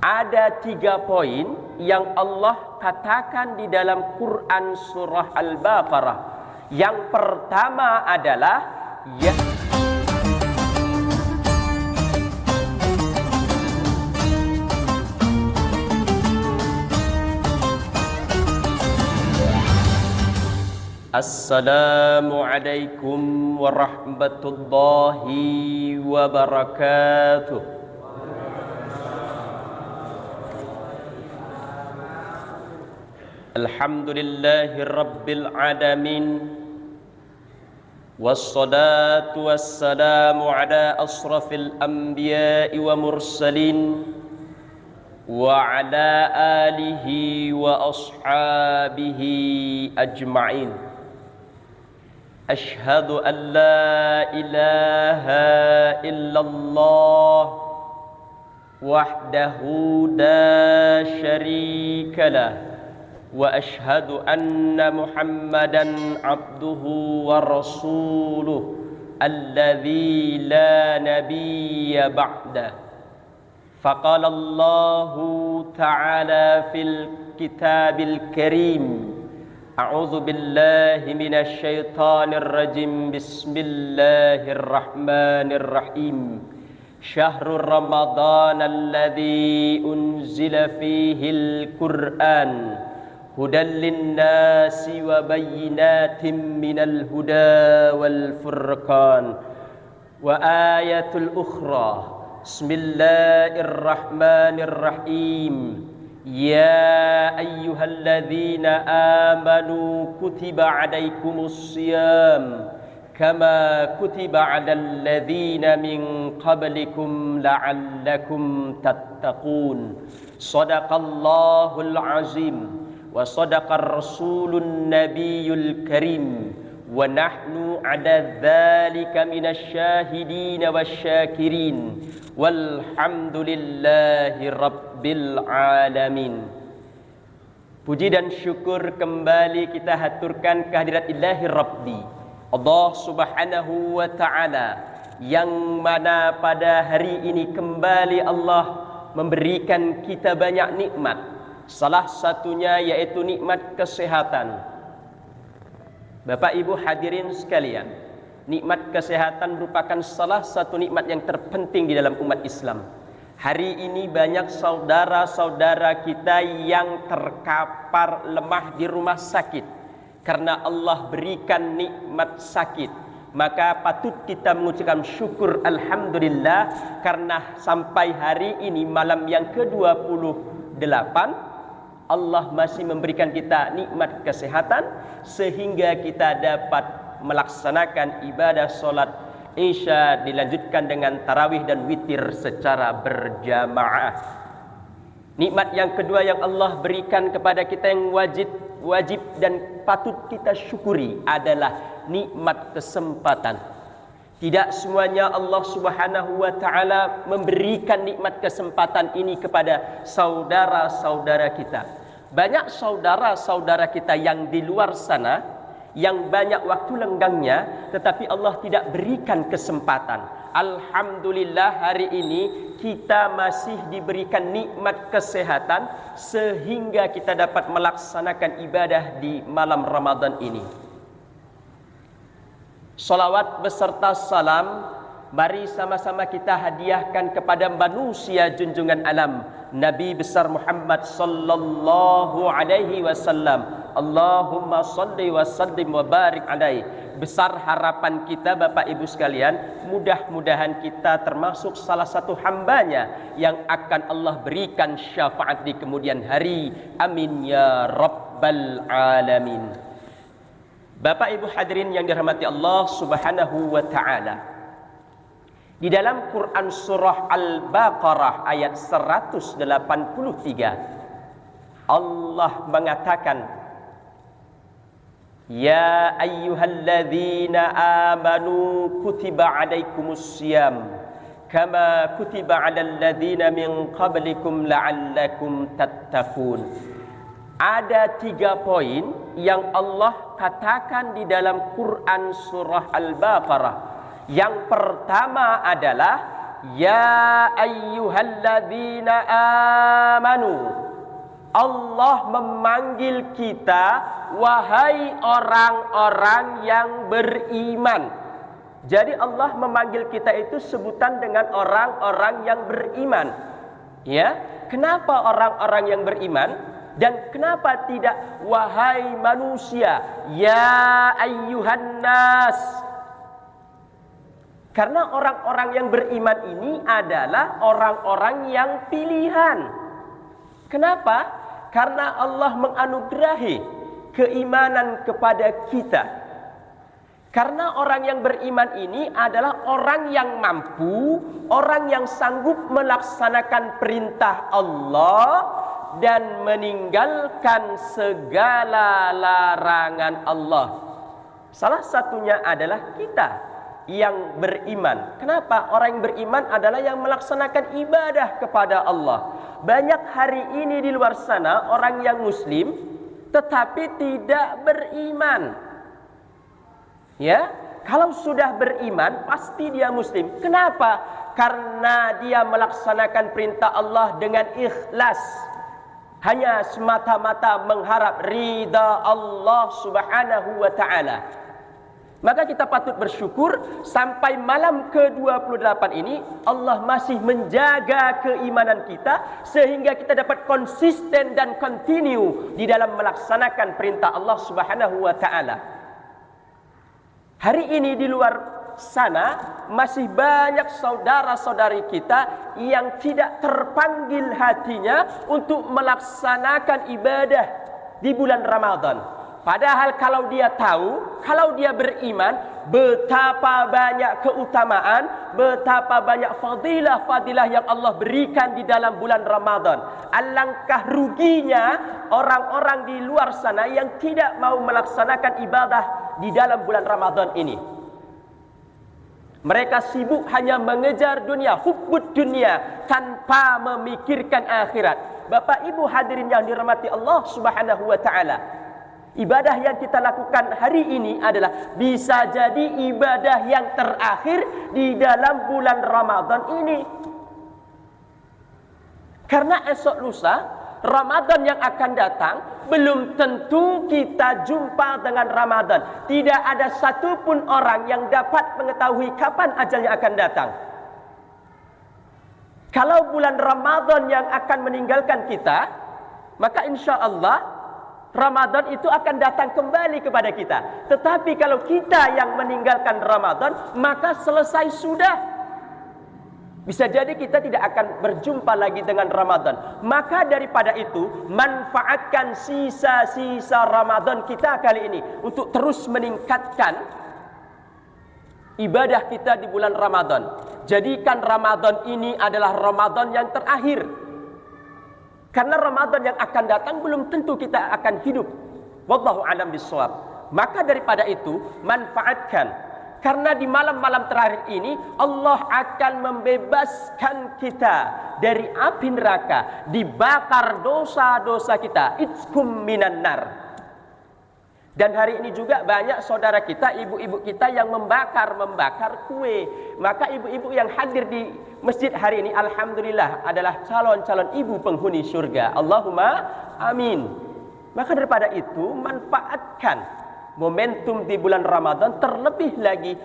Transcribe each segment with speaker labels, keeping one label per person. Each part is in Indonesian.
Speaker 1: Ada 3 poin yang Allah katakan di dalam Quran surah Al-Baqarah. Yang pertama adalah Assalamualaikum warahmatullahi wabarakatuh. Alhamdulillahi rabbil alamin. Wassalatu wassalamu ala asrafil anbiya'i wa mursalin wa ala alihi wa ashabihi ajma'in. Ashhadu an la ilaha illallah wahdahu la syarika lah. Wa ashhadu anna Muhammadan abduhu wa rasuluh alladzi la nabiyya ba'da. Faqala Allahu ta'ala fil kitabil karim, a'udzu billahi minasy syaithanir rajim. Bismillahirrahmanirrahim. Syahrul Ramadan alladzi unzila fihil Qur'an hudan linnasi wa bayyinatin minal huda wal furqan. Wa ayatul ukhra, bismillahirrahmanirrahim. Ya ayyuhalladzina amanu kutiba alaikumus siyam kama kutiba alal ladzina min qablikum la'allakum tattaqun. Shadaqallahul azim wa sadaqar rasulun nabiyyul karim wa nahnu ala dzalika minasyahidin wasyakirin walhamdulillahi rabbil alamin. Puji dan syukur kembali kita haturkan kehadirat Ilahi Rabbi Allah subhanahu wa ta'ala, yang mana pada hari ini kembali Allah memberikan kita banyak nikmat. Salah satunya yaitu nikmat kesehatan. Bapak Ibu hadirin sekalian, nikmat kesehatan merupakan salah satu nikmat yang terpenting di dalam umat Islam. Hari ini banyak saudara-saudara kita yang terkapar lemah di rumah sakit karena Allah berikan nikmat sakit. Maka patut kita mengucapkan syukur alhamdulillah, karena sampai hari ini malam yang ke-28 Allah masih memberikan kita nikmat kesehatan sehingga kita dapat melaksanakan ibadah solat Isya dilanjutkan dengan tarawih dan witir secara berjamaah. Nikmat yang kedua yang Allah berikan kepada kita yang wajib dan patut kita syukuri adalah nikmat kesempatan. Tidak semuanya Allah subhanahu wa ta'ala memberikan nikmat kesempatan ini kepada saudara-saudara kita. Banyak saudara-saudara kita yang di luar sana yang banyak waktu lenggangnya, tetapi Allah tidak berikan kesempatan. Alhamdulillah hari ini kita masih diberikan nikmat kesehatan sehingga kita dapat melaksanakan ibadah di malam Ramadan ini. Salawat beserta salam mari sama-sama kita hadiahkan kepada manusia junjungan alam Nabi besar Muhammad sallallahu alaihi wasallam. Allahumma salli wa sallim wa barik alaihi. Besar harapan kita Bapak Ibu sekalian, mudah-mudahan kita termasuk salah satu hambanya yang akan Allah berikan syafaat di kemudian hari. Amin ya rabbal alamin. Bapak Ibu hadirin yang dirahmati Allah subhanahu wa ta'ala, di dalam Quran surah Al-Baqarah ayat 183 Allah mengatakan, Ya ayyuhalladzina amanu kutiba alaikumus siyam kama kutiba alal ladzina min qablikum la'allakum tattaqun. Ada 3 poin yang Allah katakan di dalam Quran surah Al-Baqarah. Yang pertama adalah Ya ayyuhalladzina amanu. Allah memanggil kita, wahai orang-orang yang beriman. Jadi Allah memanggil kita itu sebutan dengan orang-orang yang beriman. Ya, kenapa orang-orang yang beriman? Dan kenapa tidak wahai manusia? Ya ayyuhan nas. Karena orang-orang yang beriman ini adalah orang-orang yang pilihan. Kenapa? Karena Allah menganugerahi keimanan kepada kita. Karena orang yang beriman ini adalah orang yang mampu, orang yang sanggup melaksanakan perintah Allah dan meninggalkan segala larangan Allah. Salah satunya adalah kita yang beriman. Kenapa? Orang yang beriman adalah yang melaksanakan ibadah kepada Allah. Banyak hari ini di luar sana orang yang muslim tetapi tidak beriman. Ya, kalau sudah beriman pasti dia muslim. Kenapa? Karena dia melaksanakan perintah Allah dengan ikhlas. Hanya semata-mata mengharap ridha Allah Subhanahu wa taala. Maka kita patut bersyukur sampai malam ke-28 ini Allah masih menjaga keimanan kita sehingga kita dapat konsisten dan continue di dalam melaksanakan perintah Allah Subhanahu wa taala. Hari ini di luar sana masih banyak saudara-saudari kita yang tidak terpanggil hatinya untuk melaksanakan ibadah di bulan Ramadan. Padahal kalau dia tahu, kalau dia beriman, betapa banyak keutamaan, betapa banyak fadilah-fadilah yang Allah berikan di dalam bulan Ramadan. Alangkah ruginya orang-orang di luar sana yang tidak mau melaksanakan ibadah di dalam bulan Ramadan ini. Mereka sibuk hanya mengejar dunia, hubbud dunia, tanpa memikirkan akhirat. Bapak Ibu hadirin yang dirahmati Allah Subhanahu wa taala. Ibadah yang kita lakukan hari ini adalah bisa jadi ibadah yang terakhir di dalam bulan Ramadan ini. Karena esok lusa Ramadan yang akan datang belum tentu kita jumpa dengan Ramadan. Tidak ada satupun orang yang dapat mengetahui kapan ajalnya akan datang. Kalau bulan Ramadan yang akan meninggalkan kita, maka insya Allah Ramadan itu akan datang kembali kepada kita. Tetapi kalau kita yang meninggalkan Ramadan, maka selesai sudah. Bisa jadi kita tidak akan berjumpa lagi dengan Ramadan. Maka daripada itu, manfaatkan sisa-sisa Ramadan kita kali ini untuk terus meningkatkan ibadah kita di bulan Ramadan. Jadikan Ramadan ini adalah Ramadan yang terakhir. Karena Ramadan yang akan datang belum tentu kita akan hidup. Wallahu a'lam bishawab. Maka daripada itu, manfaatkan. Karena di malam-malam terakhir ini Allah akan membebaskan kita dari api neraka, dibakar dosa-dosa kita. Itskum minan nar. Dan hari ini juga banyak saudara kita, ibu-ibu kita yang membakar kue. Maka ibu-ibu yang hadir di masjid hari ini, alhamdulillah adalah calon-calon ibu penghuni surga. Allahumma amin. Maka daripada itu, manfaatkan momentum di bulan Ramadan, terlebih lagi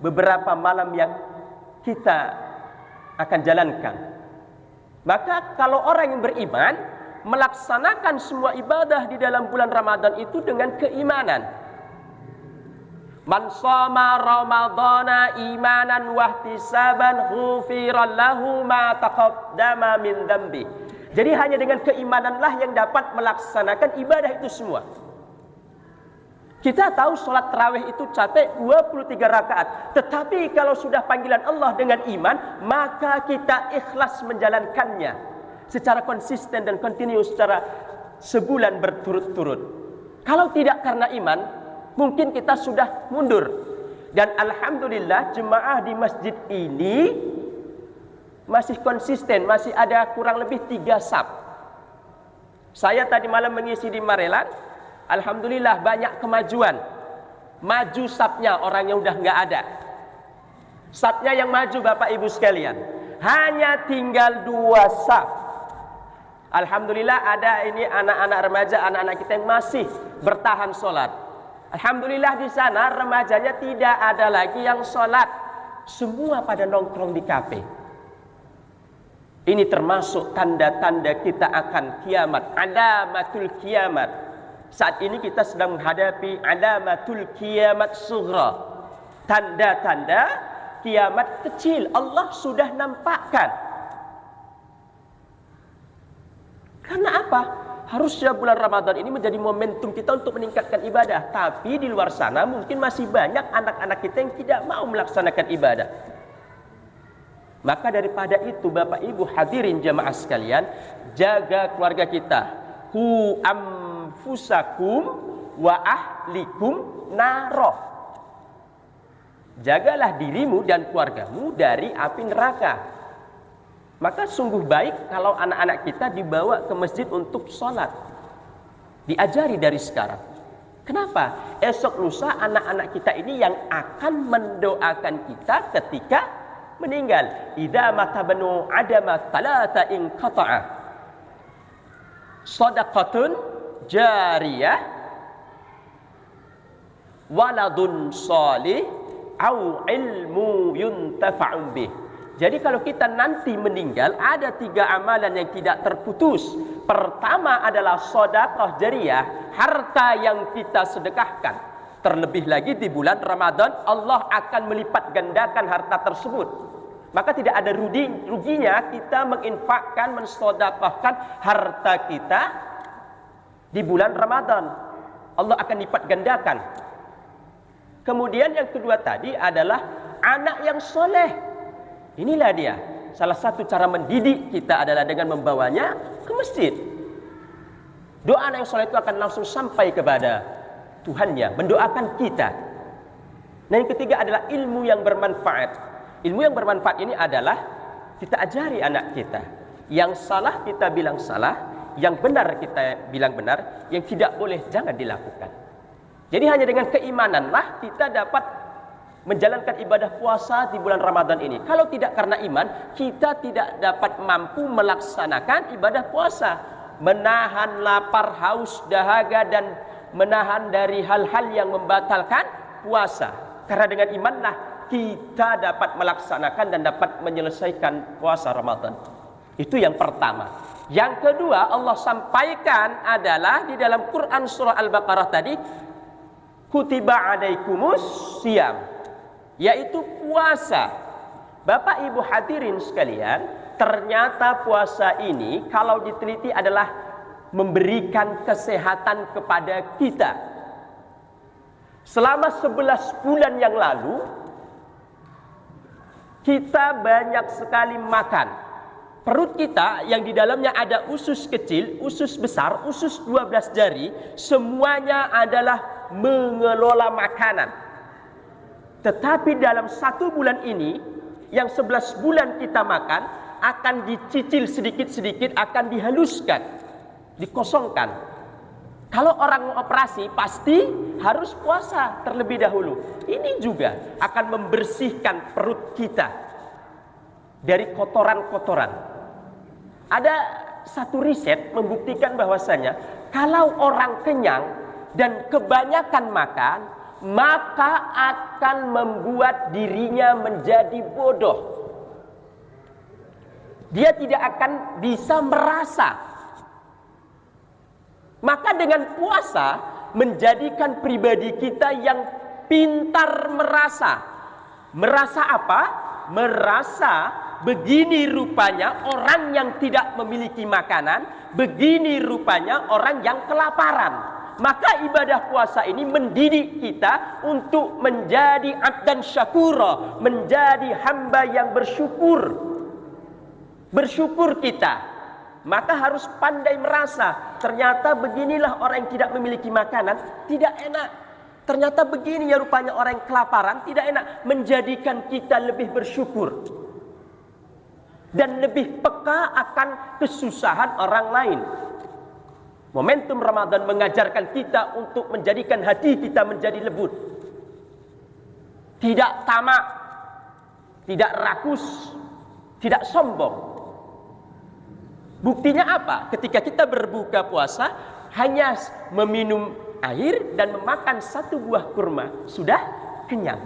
Speaker 1: beberapa malam yang kita akan jalankan. Maka kalau orang yang beriman melaksanakan semua ibadah di dalam bulan Ramadan itu dengan keimanan. Man shoma ramadhana imanan wahtisaban ghufira lahu ma taqaddama min dzambi. Jadi hanya dengan keimananlah yang dapat melaksanakan ibadah itu semua. Kita tahu sholat tarawih itu capek 23 rakaat. Tetapi kalau sudah panggilan Allah dengan iman, maka kita ikhlas menjalankannya secara konsisten dan kontinu secara sebulan berturut-turut. Kalau tidak karena iman, mungkin kita sudah mundur. Dan alhamdulillah jemaah di masjid ini masih konsisten, masih ada kurang lebih 3 saf. Saya tadi malam mengisi di Marelan, alhamdulillah banyak kemajuan. Maju safnya orang yang udah nggak ada. Safnya yang maju Bapak Ibu sekalian. hanya tinggal 2 saf. Alhamdulillah ada ini anak-anak remaja, anak-anak kita yang masih bertahan sholat. Alhamdulillah di sana remajanya tidak ada lagi yang sholat. Semua pada nongkrong di kafe. Ini termasuk tanda-tanda kita akan kiamat. Alamatul kiamat. Saat ini kita sedang menghadapi alamatul kiamat sughra. Tanda-tanda kiamat kecil. Allah sudah nampakkan. Karena apa? Harusnya bulan Ramadan ini menjadi momentum kita untuk meningkatkan ibadah. Tapi di luar sana mungkin masih banyak anak-anak kita yang tidak mau melaksanakan ibadah. Maka daripada itu Bapak Ibu hadirin jamaah sekalian, jaga keluarga kita. Hu anfusakum wa ahlikum naro. Jagalah dirimu dan keluargamu dari api neraka. Maka sungguh baik kalau anak-anak kita dibawa ke masjid untuk sholat. Diajari dari sekarang. Kenapa? Esok lusa anak-anak kita ini yang akan mendoakan kita ketika meninggal. Idza mata banu adama talata in qata'a. Shadaqatun jariyah, waladun shalih, au ilmu yuntafa'u bih. Jadi kalau kita nanti meninggal, ada 3 amalan yang tidak terputus. Pertama adalah sedekah jariyah, harta yang kita sedekahkan. Terlebih lagi di bulan Ramadan, Allah akan melipat gandakan harta tersebut. Maka tidak ada ruginya kita menginfakkan, mensedekahkan harta kita di bulan Ramadan. Allah akan lipat gandakan. Kemudian yang kedua tadi adalah anak yang soleh. Inilah dia. Salah satu cara mendidik kita adalah dengan membawanya ke masjid. Doa anak yang soleh itu akan langsung sampai kepada Tuhannya, mendoakan kita. Nah yang ketiga adalah ilmu yang bermanfaat. Ilmu yang bermanfaat ini adalah kita ajari anak kita. Yang salah kita bilang salah, yang benar kita bilang benar, yang tidak boleh jangan dilakukan. Jadi hanya dengan keimananlah kita dapat menjalankan ibadah puasa di bulan Ramadan ini. Kalau tidak karena iman, kita tidak dapat mampu melaksanakan ibadah puasa. Menahan lapar, haus, dahaga, dan menahan dari hal-hal yang membatalkan puasa. Karena dengan imanlah kita dapat melaksanakan dan dapat menyelesaikan puasa Ramadan. Itu yang pertama. Yang kedua Allah sampaikan adalah di dalam Quran surah Al-Baqarah tadi, kutiba alaikumus siyam, yaitu puasa. Bapak Ibu hadirin sekalian, ternyata puasa ini kalau diteliti adalah memberikan kesehatan kepada kita. Selama 11 bulan yang lalu kita banyak sekali makan. Perut kita yang di dalamnya ada usus kecil, usus besar, usus 12 jari, semuanya adalah mengelola makanan. Tetapi dalam 1 bulan ini, yang 11 bulan kita makan, akan dicicil sedikit-sedikit, akan dihaluskan, dikosongkan. Kalau orang mau operasi, pasti harus puasa terlebih dahulu. Ini juga akan membersihkan perut kita dari kotoran-kotoran. Ada satu riset membuktikan bahwasanya, kalau orang kenyang dan kebanyakan makan, maka akan membuat dirinya menjadi bodoh. Dia tidak akan bisa merasa. Maka dengan puasa menjadikan pribadi kita yang pintar merasa. Merasa apa? Merasa begini rupanya orang yang tidak memiliki makanan, begini rupanya orang yang kelaparan. Maka ibadah puasa ini mendidik kita untuk menjadi abdan syakura, menjadi hamba yang bersyukur. Bersyukur kita. Maka harus pandai merasa, ternyata beginilah orang yang tidak memiliki makanan, tidak enak. Ternyata begini ya rupanya orang yang kelaparan, tidak enak. Menjadikan kita lebih bersyukur dan lebih peka akan kesusahan orang lain. Momentum Ramadan mengajarkan kita untuk menjadikan hati kita menjadi lembut. Tidak tamak, tidak rakus, tidak sombong. Buktinya apa? Ketika kita berbuka puasa, hanya meminum air dan memakan satu buah kurma, sudah kenyang.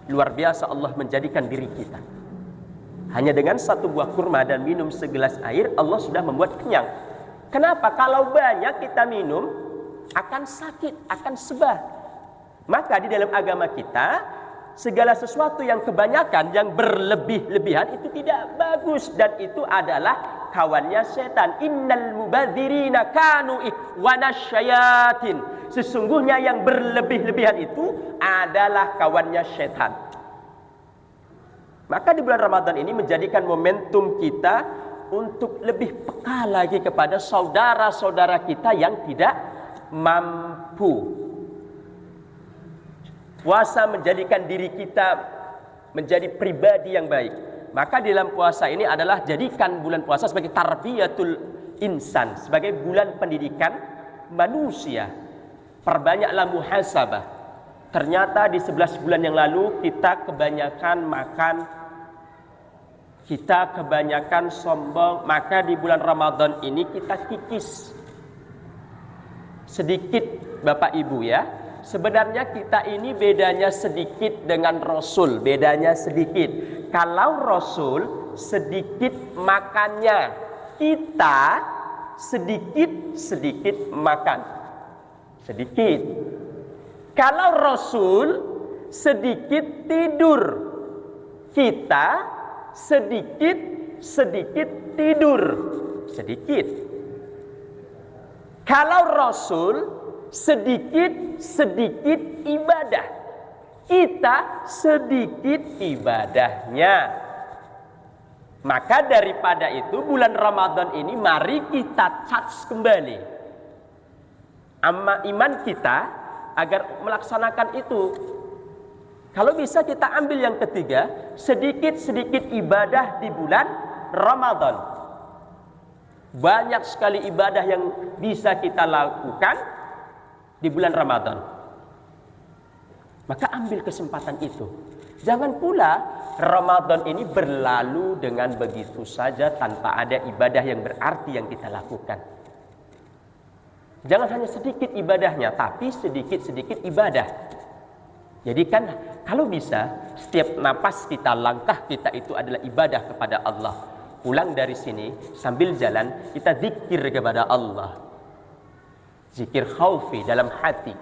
Speaker 1: Luar biasa Allah menjadikan diri kita. Hanya dengan satu buah kurma dan minum segelas air, Allah sudah membuat kenyang. Kenapa? Kalau banyak kita minum, akan sakit, akan sebah. Maka di dalam agama kita, segala sesuatu yang kebanyakan, yang berlebih-lebihan itu tidak bagus. Dan itu adalah kawannya setan. Innal mubadzirina kanu ikhwanasyayatin. Sesungguhnya yang berlebih-lebihan itu adalah kawannya setan. Maka di bulan Ramadan ini menjadikan momentum kita untuk lebih peka lagi kepada saudara-saudara kita yang tidak mampu. Puasa menjadikan diri kita menjadi pribadi yang baik. Maka di dalam puasa ini adalah jadikan bulan puasa sebagai tarbiyatul insan, sebagai bulan pendidikan manusia. Perbanyaklah muhasabah. Ternyata di 11 bulan yang lalu kita kebanyakan makan, kita kebanyakan sombong. Maka di bulan Ramadan ini kita kikis sedikit Bapak Ibu ya. Sebenarnya kita ini bedanya sedikit dengan Rasul, bedanya sedikit. Kalau Rasul sedikit makannya, kita sedikit makan. Sedikit. Kalau Rasul sedikit tidur, kita sedikit tidur. Sedikit. Kalau Rasul sedikit ibadah, kita sedikit ibadahnya. Maka daripada itu bulan Ramadan ini mari kita charge kembali iman kita agar melaksanakan itu. Kalau bisa kita ambil yang ketiga, sedikit ibadah di bulan Ramadan. Banyak sekali ibadah yang bisa kita lakukan di bulan Ramadan. Maka ambil kesempatan itu. Jangan pula Ramadan ini berlalu dengan begitu saja tanpa ada ibadah yang berarti yang kita lakukan. Jangan hanya sedikit ibadahnya, tapi sedikit ibadah. Jadi kan kalau bisa setiap napas kita, langkah kita itu adalah ibadah kepada Allah. Pulang dari sini sambil jalan kita zikir kepada Allah. Zikir khaufi dalam hati.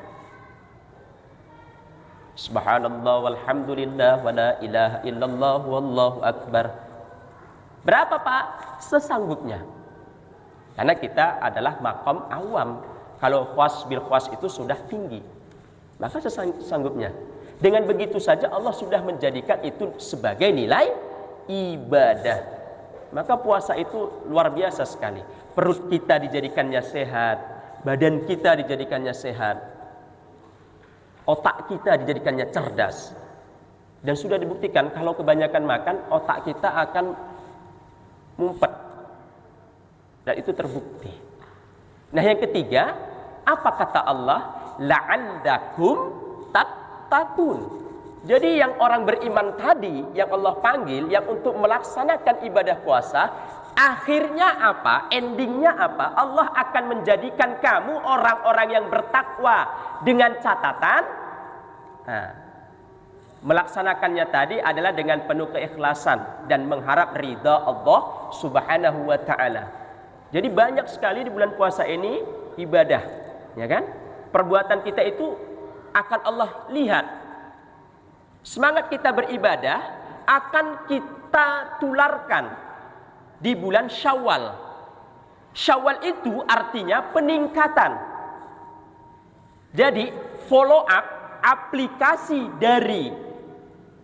Speaker 1: Subhanallah walhamdulillah wa la ilaha illallah wallahu akbar. Berapa Pak? Sesanggupnya. Karena kita adalah makom awam. Kalau khas bil khas itu sudah tinggi. Maka sesanggupnya. Dengan begitu saja Allah sudah menjadikan itu sebagai nilai ibadah. Maka puasa itu luar biasa sekali. Perut kita dijadikannya sehat, badan kita dijadikannya sehat, otak kita dijadikannya cerdas. Dan sudah dibuktikan kalau kebanyakan makan, otak kita akan mumpet. Dan itu terbukti. Nah yang ketiga, apa kata Allah? La'allakum tattaqun. Jadi yang orang beriman tadi, yang Allah panggil, yang untuk melaksanakan ibadah puasa, akhirnya apa? Endingnya apa? Allah akan menjadikan kamu orang-orang yang bertakwa dengan catatan. Nah, melaksanakannya tadi adalah dengan penuh keikhlasan dan mengharap ridha Allah Subhanahu wa taala. Jadi banyak sekali di bulan puasa ini ibadah, ya kan? Perbuatan kita itu akan Allah lihat. Semangat kita beribadah akan kita tularkan di bulan Syawal. Syawal itu artinya peningkatan. Jadi follow up aplikasi dari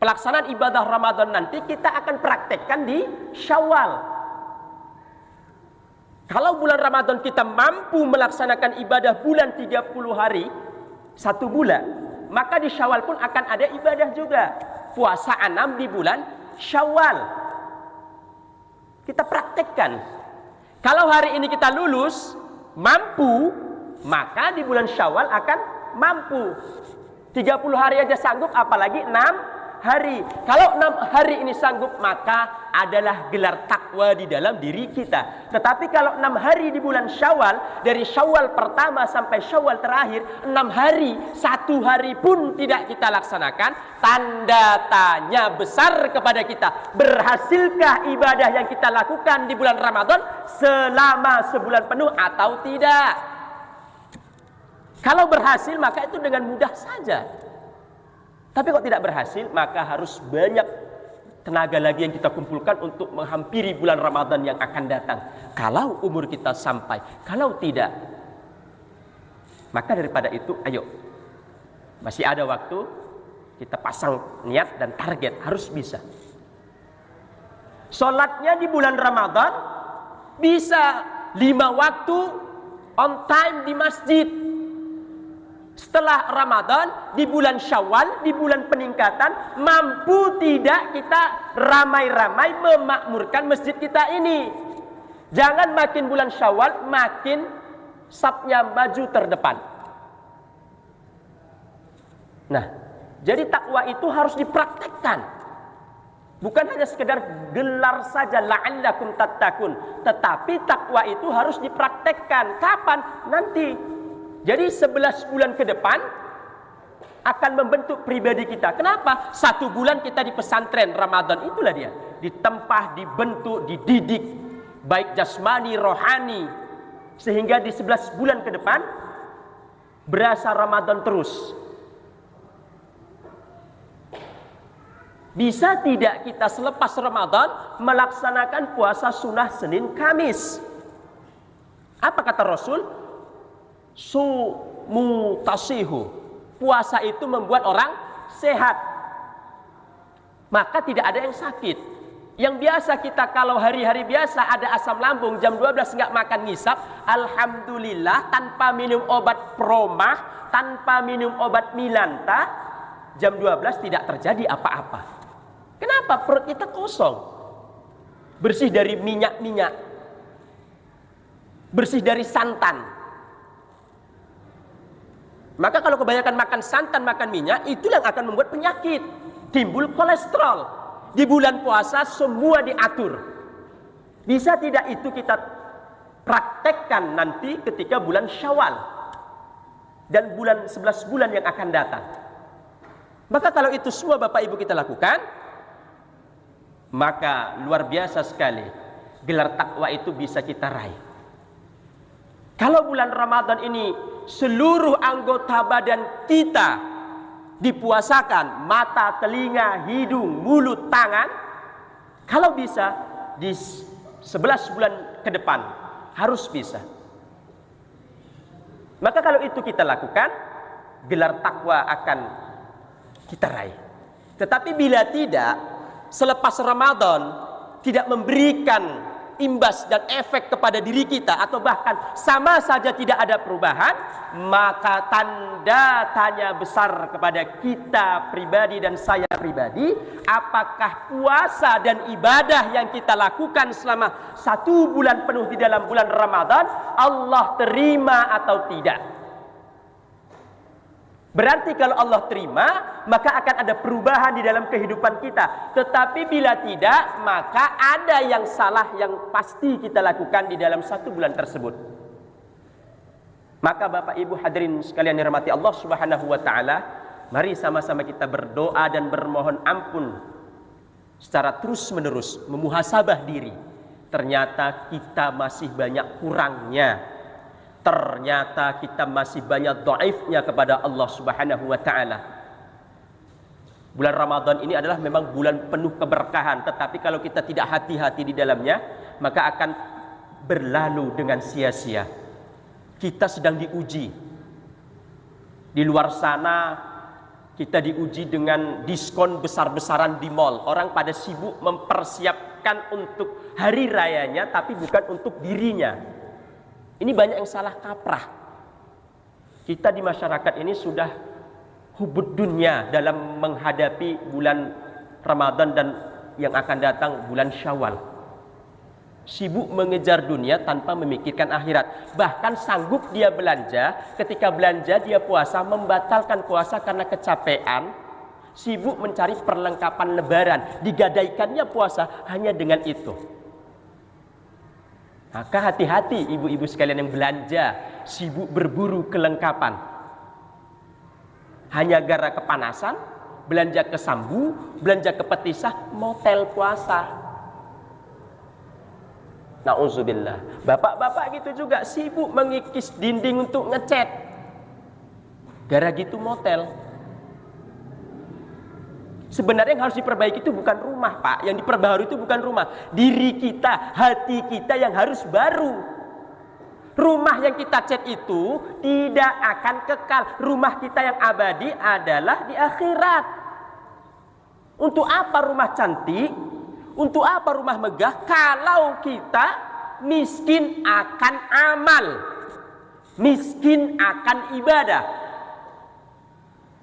Speaker 1: pelaksanaan ibadah Ramadan nanti kita akan praktekkan di Syawal. Kalau bulan Ramadan kita mampu melaksanakan ibadah bulan 30 hari, 1 bulan, maka di Syawal pun akan ada ibadah juga. Puasa 6 di bulan Syawal. Kita praktekkan. Kalau hari ini kita lulus, mampu, maka di bulan Syawal akan mampu. 30 hari aja sanggup, apalagi hari. Kalau 6 hari ini sanggup, maka adalah gelar takwa di dalam diri kita. Tetapi kalau 6 hari di bulan Syawal, dari Syawal pertama sampai Syawal terakhir, 6 hari, 1 hari pun tidak kita laksanakan, tanda tanya besar kepada kita. Berhasilkah ibadah yang kita lakukan di bulan Ramadan selama sebulan penuh atau tidak? Kalau berhasil, maka itu dengan mudah saja. Tapi kalau tidak berhasil, maka harus banyak tenaga lagi yang kita kumpulkan untuk menghampiri bulan Ramadan yang akan datang. Kalau umur kita sampai, kalau tidak, maka daripada itu, ayo, masih ada waktu, kita pasang niat dan target, harus bisa. Sholatnya di bulan Ramadan bisa 5 waktu on time di masjid. Setelah Ramadan, di bulan Syawal, di bulan peningkatan, mampu tidak kita ramai-ramai memakmurkan masjid kita ini. Jangan makin bulan Syawal, makin sapnya maju terdepan. Nah, jadi takwa itu harus dipraktekkan. Bukan hanya sekedar gelar saja, la'allakum tattaqun. Tetapi takwa itu harus dipraktekkan. Kapan? Nanti. Jadi 11 bulan ke depan akan membentuk pribadi kita. Kenapa? 1 bulan kita di pesantren Ramadan, itulah dia. Ditempah, dibentuk, dididik, baik jasmani, rohani. Sehingga di 11 bulan ke depan berasa Ramadan terus. Bisa tidak kita selepas Ramadan melaksanakan puasa sunnah Senin Kamis? Apa kata Rasul? Sumutasihu, puasa itu membuat orang sehat, maka tidak ada yang sakit. Yang biasa kita kalau hari-hari biasa ada asam lambung, jam 12 nggak makan ngisap, alhamdulillah tanpa minum obat promah, tanpa minum obat milanta, jam 12 tidak terjadi apa-apa. Kenapa? Perut kita kosong, bersih dari minyak-minyak, bersih dari santan. Maka kalau kebanyakan makan santan, makan minyak, itu yang akan membuat penyakit. Timbul kolesterol. Di bulan puasa semua diatur. Bisa tidak itu kita praktekkan nanti ketika bulan Syawal. Dan 11 bulan yang akan datang. Maka kalau itu semua Bapak Ibu kita lakukan, maka luar biasa sekali. Gelar takwa itu bisa kita raih. Kalau bulan Ramadan ini seluruh anggota badan kita dipuasakan, mata, telinga, hidung, mulut, tangan, kalau bisa di 11 bulan ke depan harus bisa. Maka kalau itu kita lakukan, gelar takwa akan kita raih. Tetapi bila tidak, selepas Ramadan tidak memberikan imbas dan efek kepada diri kita, atau bahkan sama saja tidak ada perubahan, maka tanda tanya besar kepada kita pribadi dan saya pribadi, apakah puasa dan ibadah yang kita lakukan selama 1 bulan penuh di dalam bulan Ramadan Allah terima atau tidak. Berarti kalau Allah terima, maka akan ada perubahan di dalam kehidupan kita. Tetapi bila tidak, maka ada yang salah yang pasti kita lakukan di dalam 1 bulan tersebut. Maka Bapak Ibu hadirin sekalian dirahmati Allah Subhanahu wa taala, mari sama-sama kita berdoa dan bermohon ampun secara terus-menerus, memuhasabah diri. Ternyata kita masih banyak kurangnya. Ternyata kita masih banyak dhaifnya kepada Allah Subhanahu wa taala. Bulan Ramadan ini adalah memang bulan penuh keberkahan, tetapi kalau kita tidak hati-hati di dalamnya, maka akan berlalu dengan sia-sia. Kita sedang diuji. Di luar sana kita diuji dengan diskon besar-besaran di mal. Orang pada sibuk mempersiapkan untuk hari rayanya, tapi bukan untuk dirinya. Ini banyak yang salah kaprah. Kita di masyarakat ini sudah hubud dunia dalam menghadapi bulan Ramadan dan yang akan datang bulan Syawal. Sibuk mengejar dunia tanpa memikirkan akhirat. Bahkan sanggup dia belanja, ketika belanja dia puasa, membatalkan puasa karena kecapean, Sibuk mencari perlengkapan lebaran. Digadaikannya puasa hanya dengan itu. Maka hati-hati ibu-ibu sekalian yang belanja, sibuk berburu kelengkapan. Hanya gara kepanasan, belanja ke sambu, belanja ke petisah, motel puasa. Nauzubillah. Bapak-bapak gitu juga sibuk mengikis dinding untuk ngecat. Gara gitu motel. Sebenarnya yang harus diperbaiki itu bukan rumah, Pak. Yang diperbaharui itu bukan rumah. Diri kita, hati kita yang harus baru. Rumah yang kita cat itu tidak akan kekal. Rumah kita yang abadi adalah di akhirat. Untuk apa rumah cantik? Untuk apa rumah megah? Kalau kita miskin akan amal. Miskin akan ibadah.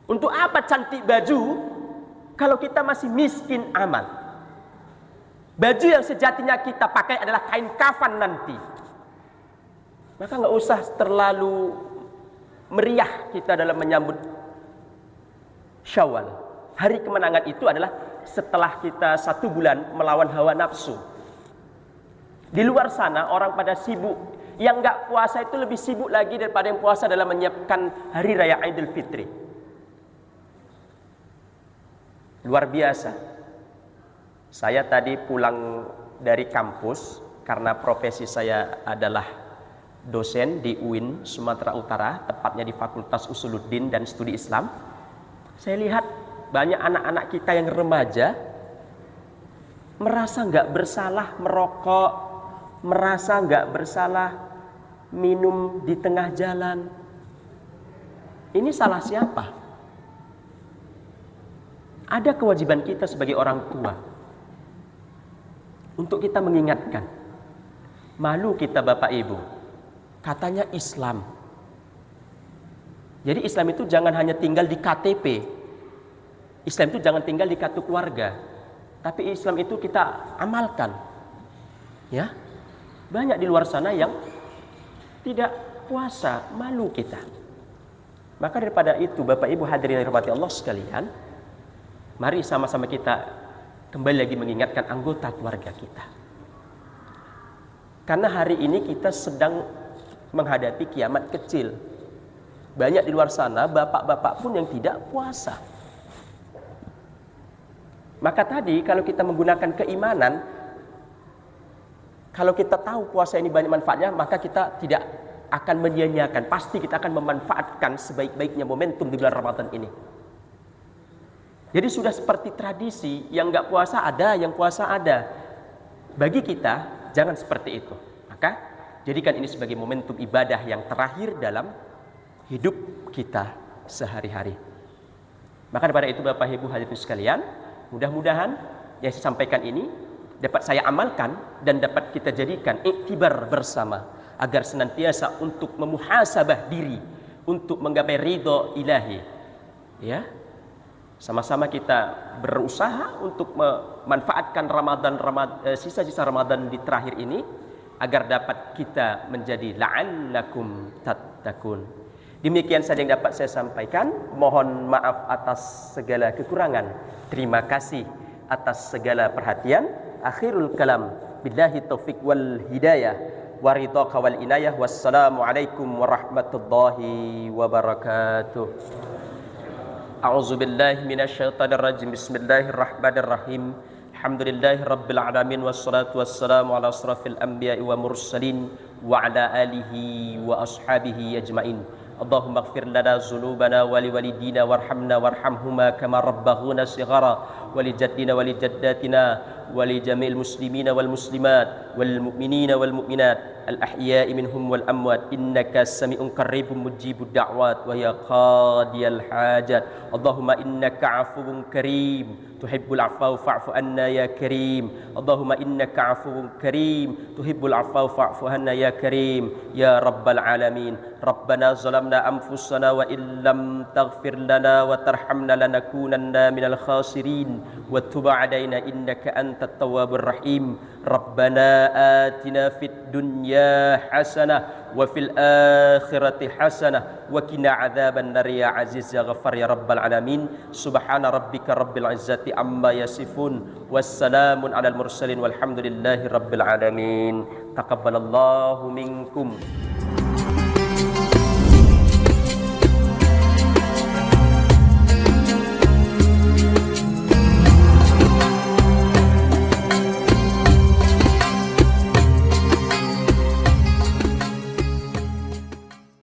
Speaker 1: Untuk apa cantik baju? Kalau kita masih miskin amal. Baju yang sejatinya kita pakai adalah kain kafan nanti. Maka nggak usah terlalu meriah kita dalam menyambut Syawal. Hari kemenangan itu adalah setelah kita 1 bulan melawan hawa nafsu. Di luar sana orang pada sibuk. Yang nggak puasa itu lebih sibuk lagi daripada yang puasa dalam menyiapkan hari raya Idul Fitri. Luar biasa. Saya tadi pulang dari kampus karena profesi saya adalah dosen di UIN Sumatera Utara, tepatnya di Fakultas Usuluddin dan Studi Islam. Saya lihat banyak anak-anak kita yang remaja merasa nggak bersalah merokok, merasa nggak bersalah minum di tengah jalan. Ini salah siapa? Ada kewajiban kita sebagai orang tua untuk kita mengingatkan. Malu kita Bapak Ibu. Katanya Islam. Jadi Islam itu jangan hanya tinggal di KTP. Islam itu jangan tinggal di kartu keluarga. Tapi Islam itu kita amalkan. Ya. Banyak di luar sana yang tidak puasa, malu kita. Maka daripada itu Bapak Ibu hadirin yang dirahmati Allah sekalian, mari sama-sama kita kembali lagi mengingatkan anggota keluarga kita. Karena hari ini kita sedang menghadapi kiamat kecil. Banyak di luar sana bapak-bapak pun yang tidak puasa. Maka tadi kalau kita menggunakan keimanan, kalau kita tahu puasa ini banyak manfaatnya, maka kita tidak akan menyia-nyiakan. Pasti kita akan memanfaatkan sebaik-baiknya momentum di bulan Ramadan ini. Jadi sudah seperti tradisi, yang nggak puasa ada, yang puasa ada. Bagi kita, jangan seperti itu. Maka, jadikan ini sebagai momentum ibadah yang terakhir dalam hidup kita sehari-hari. Maka daripada itu Bapak Ibu hadirin sekalian, mudah-mudahan yang saya sampaikan ini dapat saya amalkan dan dapat kita jadikan iktibar bersama. Agar senantiasa untuk memuhasabah diri, untuk menggapai ridho ilahi. Ya. Sama-sama kita berusaha untuk memanfaatkan sisa-sisa Ramadan di terakhir ini agar dapat kita menjadi la'allakum tattaqun. Demikian saja yang dapat saya sampaikan. Mohon maaf atas segala kekurangan. Terima kasih atas segala perhatian. Akhirul kalam. Billahi taufiq wal hidayah. Waridhaka wal inayah. Wassalamualaikum warahmatullahi wabarakatuh. A'udzu billahi minasyaitonir rajim. Bismillahirrahmanirrahim. Alhamdulillahi rabbil alamin wassalatu wassalamu ala asrafil anbiya'i wa mursalin wa ala alihi wa ashabihi ajmain. Allahumma ighfir lana dzunubana wa liwalidina warhamna warhamhuma kama rabbahuna shighara wa li jaddina wa li jaddatina wa li jami'il muslimina wal muslimat wal mu'minina wal mu'minat al ahya'i minhum wal amwat innaka sami'un qaribun mujibud da'wat wa ya qadiyal hajat. Allahumma innaka 'afuwun karim tuhibbul 'afwa fa'fu anna ya karim. Allahumma innaka 'afuwun karim tuhibbul 'afwa fa'fu anna ya karim ya rabbal alamin. Rabbana zalamna anfusana wa illam taghfir lana wa tarhamna lanakunanna minal khasirin. وتب علينا إنك أنت التواب الرحيم ربنا آتنا في الدنيا حسنة وفي الآخرة حسنة وقنا عذاب النار يا عزيز يا غفار يا رب العالمين سبحان ربك رب العزة عما يصفون والسلام على المرسلين والحمد لله رب العالمين تقبل الله منكم